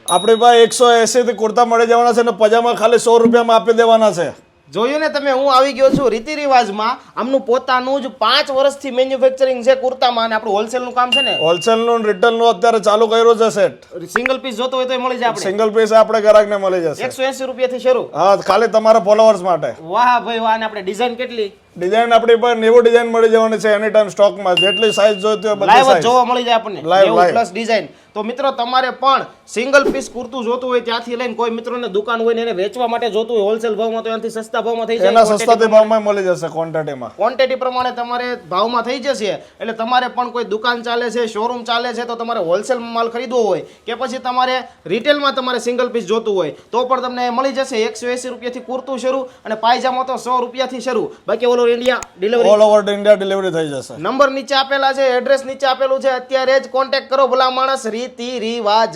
આપણી પાસે 180 થી કુર્તા મળી જવાના છે અને પજામા ખાલી 100 રૂપિયામાં આપી દેવાના છે. જોયું ને તમે, હું આવી ગયો છું રીતિ રિવાજમાં. આમનું પોતાનું જ 5 વર્ષથી મેન્યુફેક્ચરિંગ છે કુર્તામાં, અને આપણું હોલસેલનું કામ છે ને. હોલસેલ નું રિટેલ નું અત્યારે ચાલુ કર્યું છે સેટ. સિંગલ પીસ જોતો હોય તો મળી જાય આપણે. સિંગલ પીસ આપણે ગ્રાહકને મળી જશે 180 રૂપિયાથી શરૂ. હા, ખાલી તમારા ફોલોઅર્સ માટે. વાહ ભાઈ વાહ. અને આપણે ડિઝાઇન કેટલી ડિઝાઇન આપણી પાસે 90 ડિઝાઇન મળી જવાની છે એની ટાઈમ સ્ટોકમાં. જેટલી સાઈઝ જોઈતી હોય બધી લાઈવ સાઈઝ જોવા મળી જાય આપણને. Live, 90 live. Plus design. તો મિત્રો તમારે પણ સિંગલ પીસ કુર્તું જોતું હોય ત્યાંથી લઈને, કોઈ મિત્રોને દુકાન હોય ને એને વેચવા માટે જોતું હોય હોલસેલ ભાવમાં, તો એનાથી સસ્તા ભાવમાં થઈ જાય. એના સસ્તાથી ભાવમાં મળી જશે ક્વોન્ટિટીમાં. ક્વોન્ટિટી પ્રમાણે તમારે ભાવમાં થઈ જશે. એટલે તમારે પણ કોઈ દુકાન ચાલે છે, શોરૂમ ચાલે છે, તો તમારે હોલસેલમાં માલ ખરીદવો હોય કે પછી તમારે રિટેલમાં તમારે સિંગલ પીસ જોતું હોય તો પણ તમને મળી જશે. 180 રૂપિયાથી કુર્તું શરૂ અને પાયજામા તો 100 રૂપિયાથી શરૂ. બાકી all over India delivery. All over India delivery થઈ જશે. નંબર નીચે આપેલા છે, એડ્રેસ નીચે આપેલું છે, અત્યારે જ કોન્ટેક્ટ કરો ભલા માણસ. રીતિ રિવાજ.